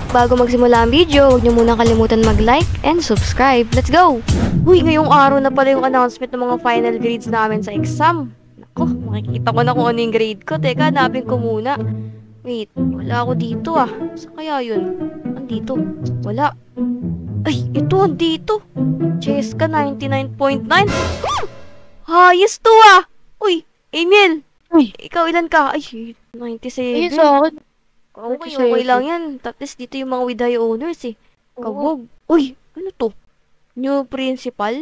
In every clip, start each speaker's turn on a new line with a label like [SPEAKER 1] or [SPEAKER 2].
[SPEAKER 1] Bago magsimula ang video, huwag niyo muna kalimutan mag-like and subscribe. Let's go! Uy, ngayong araw na pala yung announcement ng mga final grades namin sa exam. Nako, makikita ko na kung ano yung grade ko. Teka, hanapin ko muna. Wait, wala ako dito ah. Saan kaya yun? Andito. Wala. Ay, ito, andito. Cheska 99.9. Highest to ah! Uy, Emil!
[SPEAKER 2] Uy,
[SPEAKER 1] Ikaw ilan ka? Ay, 97.
[SPEAKER 2] ayun sa akin.
[SPEAKER 1] Okay lang yan. Tapos dito yung mga with high honors eh. Kabog. Uy, ano to? New principal?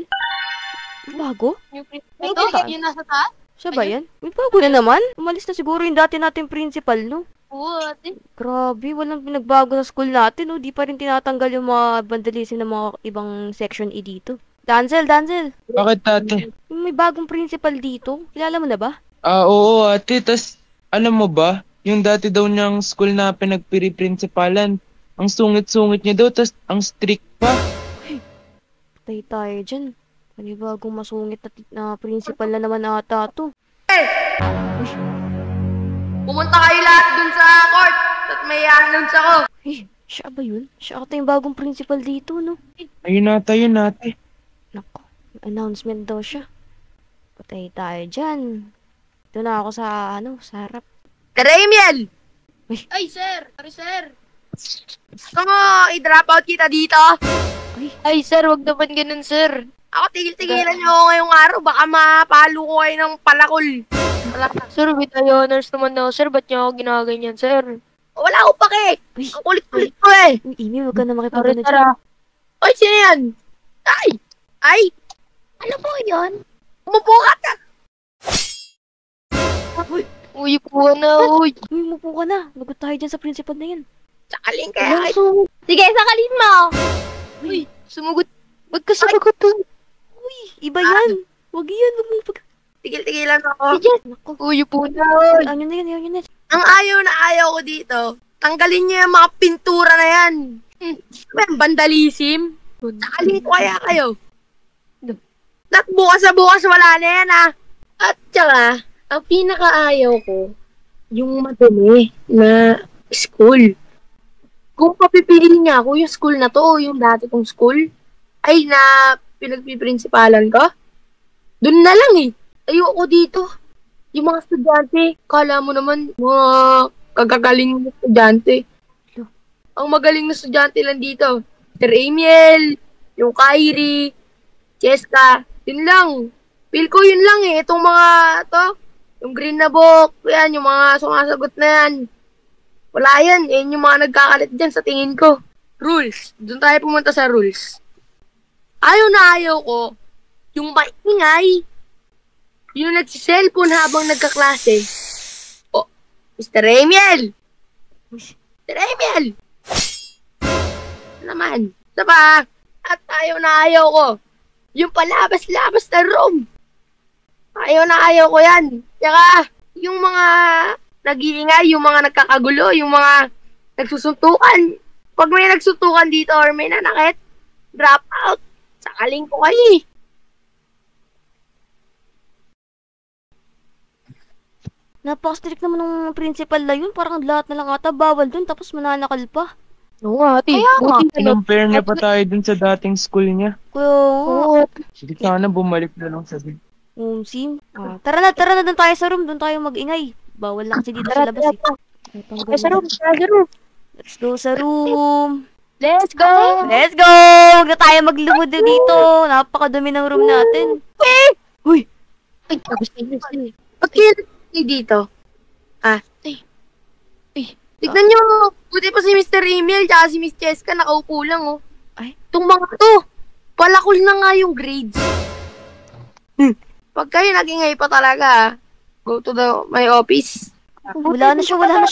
[SPEAKER 1] Bago?
[SPEAKER 2] Ito, yung nasa taas?
[SPEAKER 1] Siya ba yan? May bago na naman? Umalis na siguro yung dati nating principal, no?
[SPEAKER 2] Oo, ate.
[SPEAKER 1] Grabe, walang pinagbago sa school natin, no? Di pa rin tinatanggal yung mga vandalism ng mga ibang section E dito. Danzel!
[SPEAKER 3] Bakit ate?
[SPEAKER 1] Yung may bagong principal dito. Kilala mo na ba?
[SPEAKER 3] Oo ate, tas alam mo ba, yung dati daw niyang school na pinagpiri-principalan, ang sungit-sungit niya daw, tas ang strict pa.
[SPEAKER 1] Patay tayo dyan. Panibagong masungit na principal na naman ata to.
[SPEAKER 2] Pumunta kayo lahat dun sa court at may announce ako.
[SPEAKER 1] Siya ba yun? Siya ata yung bagong principal dito, no?
[SPEAKER 3] Ayun ate.
[SPEAKER 1] Nako, announcement daw siya. Patay tayo dyan. Ito na ako sa, sa harap.
[SPEAKER 2] Karamiel! Ay, sir! Sorry, sir! Gusto mo i-drop out kita dito? Ay, sir, wag naman ganun, sir. Ako, tigil-tigilan niyo ako ngayong araw. Baka mapalo ko kayo ng palakol. Sir, with high honors naman daw, sir. Ba't niyo ako ginaganyan, sir? Wala ko pake! Ang kulit-kulit ko eh!
[SPEAKER 1] Uy, Amy, huwag ka na makipagano dyan.
[SPEAKER 2] Tara. Ay, sino yan? Ay! Ano po yun? Umupo ka! Uy, po na, uy.
[SPEAKER 1] Uy, umupo ka na. Lagot tayo dyan sa principal na yan.
[SPEAKER 2] Sakalin kaya. Sige, sakalin mo. Uy, sumugot. Ba't ka sumugot dun?
[SPEAKER 1] Uy, iba yan. Huwag yan, huwag mong pag...
[SPEAKER 2] Tigil-tigilan ako.
[SPEAKER 1] Nako.
[SPEAKER 2] Uy, po na, uy.
[SPEAKER 1] Ano na yan.
[SPEAKER 2] Ang ayaw na ayaw ko dito, tanggalin niyo yung mga pintura na yan. May vandalism. Sakalin ko kaya kayo. At bukas na bukas wala na yan ah. At saka, ang pinakaayaw ko, yung madumi na school. Kung papipiliin niya ako yung school na to o yung dati kong school, ay na pinagpiprinsipalan ka, dun na lang eh. Ayoko dito. Yung mga estudyante, kala mo naman, mga kagagaling na estudyante. Ang magaling na estudyante lang dito, Sir Amiel, yung Kyrie, Cheska, yun lang. Feel ko yun lang eh. Itong mga to, yung green na book, yan, yung mga sumasagot na yan. Wala yan. Yan yung mga nagkakalit dyan sa tingin ko. Rules. Doon tayo pumunta sa rules. Ayaw na ayaw ko, yung maingay, yung nagsiselfone habang nagkaklase. Oh, Mr. Amiel! Mr. Amiel! Naman. Diba? At ayaw na ayaw ko, yung palabas-labas na room. Ayaw na ayaw ko yan. Tsaka, yung mga nag-iingay, yung mga nagkakagulo, yung mga nagsusuntukan. Pag may nagsuntukan dito or may nanakit, drop out. Sakaling ko kayo eh.
[SPEAKER 1] Napaka-strict naman ng principal na yun. Parang lahat na lang ata bawal dun tapos mananakal pa.
[SPEAKER 2] Oo nga, ate.
[SPEAKER 3] Compare niya pa tayo dun sa dating school niya.
[SPEAKER 1] Kuya,
[SPEAKER 3] Sige, sana bumalik na lang sa din.
[SPEAKER 1] Sim. Tara na dun tayo sa room. Dun tayo mag-ingay. Bawal lang kasi dito sa labas eh.
[SPEAKER 2] Sa room.
[SPEAKER 1] Let's go sa room.
[SPEAKER 2] Let's go!
[SPEAKER 1] Huwag na tayo maglumod dito. Napakadumi ng room natin. Uy!
[SPEAKER 2] Ay, tapos kayo. Pagkilit kayo dito. Tignan nyo. Buti pa si Mr. Emil at si Miss Cheska nakaupo lang oh.
[SPEAKER 1] Ay.
[SPEAKER 2] Itong mga to. Palakol na nga yung grades. Pag kayo nag-ingay pa talaga, go to my office.
[SPEAKER 1] Wala na siya. Wala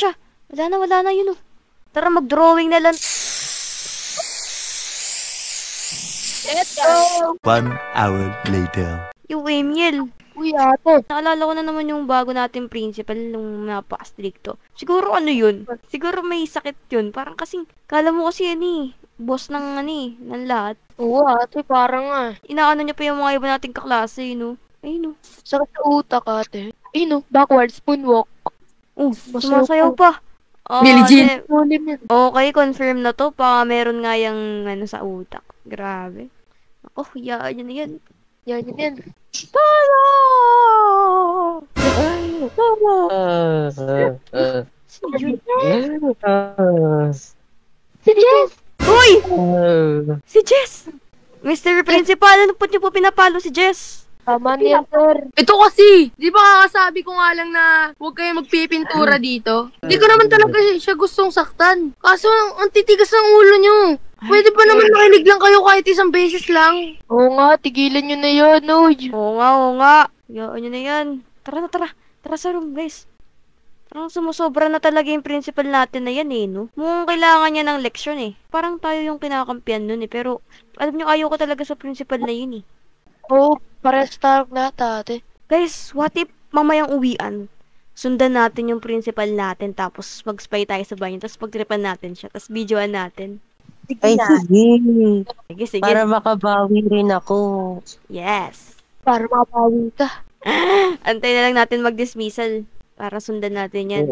[SPEAKER 1] na yun oh. Tara mag-drawing na lang.
[SPEAKER 2] Let's go!
[SPEAKER 4] 1 hour later.
[SPEAKER 1] Yung Emil.
[SPEAKER 2] Uy, ate.
[SPEAKER 1] Naalala ko na naman yung bago nating principal nung napaka-stricto. Siguro ano yun? Siguro may sakit yun. Parang kasing, kala mo kasi boss ng ng lahat.
[SPEAKER 2] Oo, ate, parang nga.
[SPEAKER 1] Inaano niya pa yung mga iba nating kaklase, no? Ayun, no?
[SPEAKER 2] Sakit sa utak, ate. Ayun, no? Backwards moonwalk.
[SPEAKER 1] Sumasayaw pa.
[SPEAKER 2] Billie Jean.
[SPEAKER 1] Okay, confirm na to. Baka meron nga yung ano sa utak. Grabe. Ako, yaan yun na yan.
[SPEAKER 2] Yan.
[SPEAKER 1] Sino yun?
[SPEAKER 2] Si Jess!
[SPEAKER 1] Uy! Si Jess! Mr. Principal, ano po niyo po pinapalo si Jess?
[SPEAKER 2] Tama niya, sir. Ito kasi, di ba kakasabi ko nga lang na huwag kayo magpipintura dito? Hindi ko naman talaga siya gustong saktan. Kaso, ang titigas ng ulo niyo. Pwede pa naman makinig lang kayo kahit isang beses lang. Oo nga, tigilan niyo na yun, Uy.
[SPEAKER 1] Oo nga. Yaan nyo na yan. Tara na, tara. Tara sa room, guys. Parang sumusobra na talaga yung principal natin na yan eh, no? Mukhang kailangan niya ng leksyon eh. Parang tayo yung kinakampihan nun eh. Pero, alam nyo, ayaw ko talaga sa principal na yun eh.
[SPEAKER 2] Oo, pares tayo na tate.
[SPEAKER 1] Guys, what if mamayang uwian? Sundan natin yung principal natin, tapos mag-spy tayo sa banyo, tapos pagtripan natin siya, tapos videoan natin.
[SPEAKER 5] Ay, sige.
[SPEAKER 1] Sige.
[SPEAKER 5] Para makabawi rin ako.
[SPEAKER 1] Yes.
[SPEAKER 2] Para makapawi ka.
[SPEAKER 1] Antay na lang natin mag-dismissal para sundan natin yan.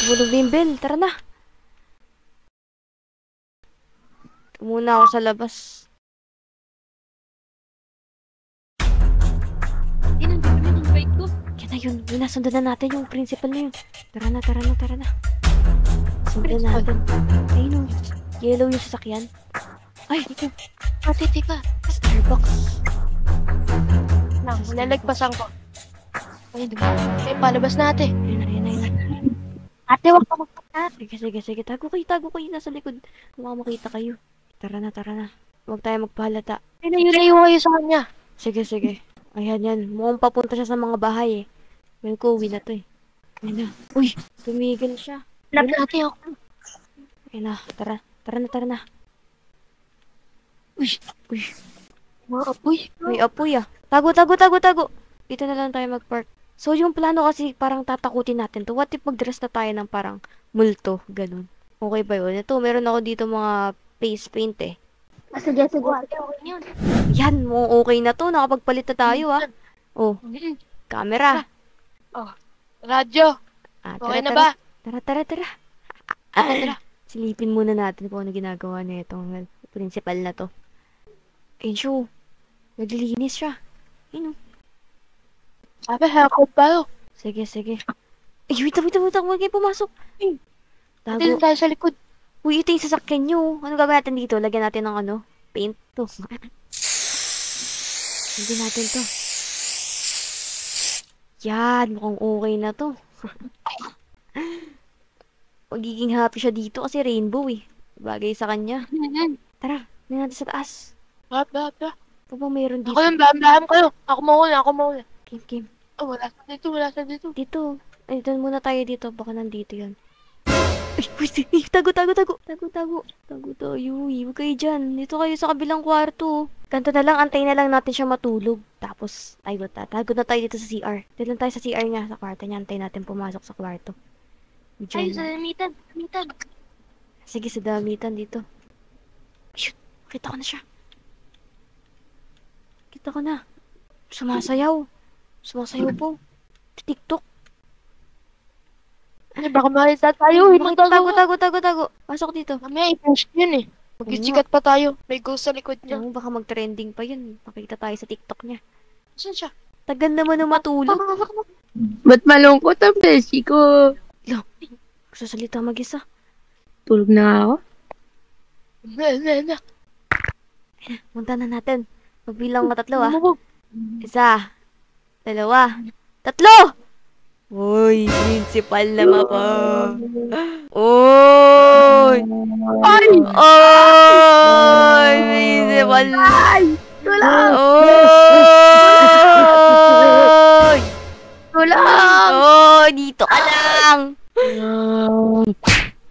[SPEAKER 1] Tumulog na yung bell. Tara na. Muna ako sa labas.
[SPEAKER 2] Yun ang bike ko.
[SPEAKER 1] Yan na yun. Sundan na natin yung principal na yun. Tara na. Sundan natin. Ayun o. Yellow yung sasakyan. Ay, dito.
[SPEAKER 2] Ate, tika.
[SPEAKER 1] Starbucks.
[SPEAKER 2] Lalagpasan ko. Ayun, diba? Ay, palabas natin.
[SPEAKER 1] Ayun na.
[SPEAKER 2] Ate, wag ka magpata.
[SPEAKER 1] Sige. Tago kayo. Nasa likod. Kung makita kayo. Tara na. Huwag tayo magpahalata.
[SPEAKER 2] Layo kayo sa kanya.
[SPEAKER 1] Sige. Ayan yan. Mukhang papunta siya sa mga bahay eh. Well, uwi na to eh. Ayun na. Uy, tumigil siya.
[SPEAKER 2] Lab natin ako.
[SPEAKER 1] Ayun na. Tara na. Uy.
[SPEAKER 2] Mga apoy.
[SPEAKER 1] May apoy ah. Tago. Dito na lang tayo mag-park. So, yung plano kasi parang tatakutin natin to. What if mag-dress na tayo ng parang multo? Ganun. Okay ba yun? Ito, meron ako dito mga face paint eh.
[SPEAKER 2] Sige. Okay yun.
[SPEAKER 1] Yan, okay na to. Nakapagpalit na tayo ah. Oh, camera.
[SPEAKER 2] Radyo.
[SPEAKER 1] Tara,
[SPEAKER 2] Okay na ba?
[SPEAKER 1] Tara. Silipin muna natin kung ano ginagawa niya itong principal na to. Ayun siya. Naglilinis siya. Ayun.
[SPEAKER 2] Sabi, haircut tayo.
[SPEAKER 1] Sige. Ay, wait. Huwag kayo pumasok.
[SPEAKER 2] Dito
[SPEAKER 1] Tago.
[SPEAKER 2] tayo sa likod.
[SPEAKER 1] Uy, ito yung sasakyan nyo. Ano gagawin natin dito? Lagyan natin ng ano? Paint to. Hindi natin to. Yan, mukhang okay na to. Magiging happy siya dito kasi rainbow eh. Bagay sa kanya. Tara, tingnan natin sa taas.
[SPEAKER 2] Ba.
[SPEAKER 1] Ano ba mayroon dito?
[SPEAKER 2] Ako yung baham kayo. Ako mauna.
[SPEAKER 1] Kim.
[SPEAKER 2] Oh, wala sa dito.
[SPEAKER 1] Dito. Ay, doon muna tayo dito. Baka nandito yan. Ay, wait. Tago. Tago tayo. Huwag kayo dyan. Dito kayo sa kabilang kwarto. Ganto na lang. Antayin na lang natin siya matulog. Tapos, tago na tayo dito sa CR. Dito lang tayo sa CR niya. Sa kwarto niya. Antayin natin pumasok sa kwarto.
[SPEAKER 2] Ay, sa damitan.
[SPEAKER 1] Sige, sa damitan dito. Ayun. Kita ko na siya. Kita ko na. Sumasayaw po. TikTok.
[SPEAKER 2] Ay, baka makita tayo.
[SPEAKER 1] Tago. Pasok dito.
[SPEAKER 2] Mamaya, i-post yun eh. Mag-isikat pa tayo. May ghost sa likod niya.
[SPEAKER 1] Baka mag-trending pa yun. Makita tayo sa TikTok niya.
[SPEAKER 2] Saan siya?
[SPEAKER 1] Tagan naman ng matulog.
[SPEAKER 2] Ba't malungkot ang beshi ko?
[SPEAKER 1] Sasalita mag-isa.
[SPEAKER 2] Tulog na ako. Na.
[SPEAKER 1] Munta na natin. Magbilang ka 3 ah. 1, 2, 3. Uy, principal naman pa. Uy!
[SPEAKER 2] Ay!
[SPEAKER 1] Uy! Principal!
[SPEAKER 2] Ay! Tulog!
[SPEAKER 1] Uy!
[SPEAKER 2] Tulog!
[SPEAKER 1] Oh, dito ka lang!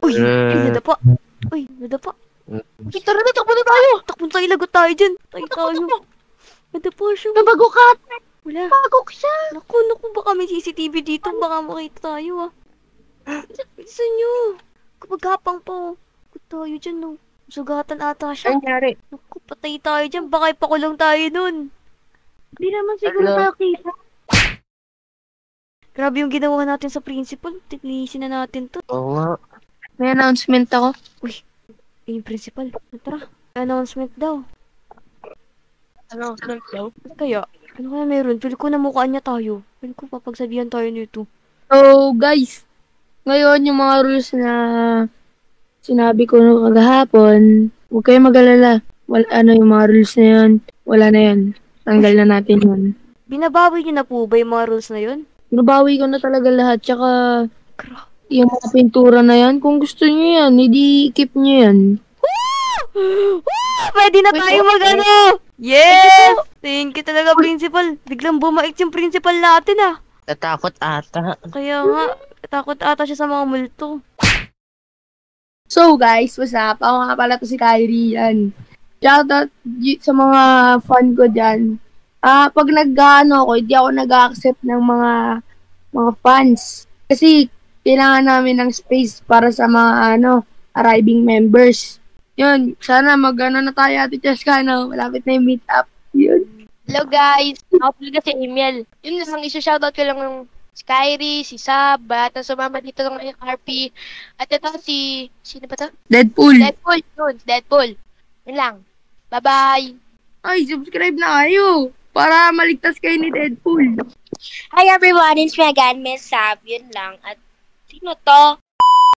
[SPEAKER 1] Uy! Nadapa!
[SPEAKER 2] Tara na, takbo na tayo!
[SPEAKER 1] Takbo tayo, lagot tayo dyan. Tayo. Nadapa siya.
[SPEAKER 2] Nabago ka!
[SPEAKER 1] Wala.
[SPEAKER 2] Nabago siya!
[SPEAKER 1] Naku, baka may CCTV dito. Baka makita tayo ah. Bilisan nyo. Kapagapang po. Takot tayo dyan no. Sugatan ata siya.
[SPEAKER 2] Nangyari?
[SPEAKER 1] Naku, patay tayo dyan. Baka ipakulong tayo nun.
[SPEAKER 2] Hindi naman siguro tayo kita.
[SPEAKER 1] Grabe yung ginawa natin sa principal. Titinisin na natin to.
[SPEAKER 5] Oo nga.
[SPEAKER 2] May announcement ako.
[SPEAKER 1] Yung principal. Tara. Announcement daw.
[SPEAKER 2] Announcement daw?
[SPEAKER 1] Ano kaya? Ano kaya meron? Feel ko namukhaan niya tayo. Feel ko papagsabihan tayo nito.
[SPEAKER 2] So, guys, ngayon yung mga rules na sinabi ko nung kagahapon, huwag kayong mag-alala. Yung mga rules na yun, wala na yun. Tanggal na natin yun.
[SPEAKER 1] Binabawi niyo na po ba yung mga rules na yun?
[SPEAKER 2] Nabawi ko na talaga lahat. Tsaka,
[SPEAKER 1] Gra-
[SPEAKER 2] yung mga pintura na yan, kung gusto niyo yan, hindi keep niyo yan.
[SPEAKER 1] Pwede na tayo mag-ano! Yes! Thank you talaga, principal. Biglang bumait yung principal natin, ah.
[SPEAKER 5] Natakot ata.
[SPEAKER 1] Kaya nga, takot ata siya sa mga multo.
[SPEAKER 2] So, guys, what's up? Ako nga pala to si Kyrie yan. Shoutout sa mga fan ko dyan. Pag nag-ano ako, hindi ako nag-accept ng mga fans. Kasi, kailangan namin ng space para sa mga, arriving members. Yun, sana mag-ano na tayo, Ate Cheska, malapit na yung meet up. Yun.
[SPEAKER 6] Hello guys, ako pala si Emil. Yun lang, isa-shoutout ko lang ng si Kyrie, si Sab, at ang sumama dito ng RP. At ito sino ba to?
[SPEAKER 2] Deadpool.
[SPEAKER 6] Deadpool. Yun lang. Bye-bye.
[SPEAKER 2] Ay, subscribe na kayo. Para maligtas kayo ni Deadpool.
[SPEAKER 6] Hi everyone, it's me again, Miss Sab. Yun lang. At sino to?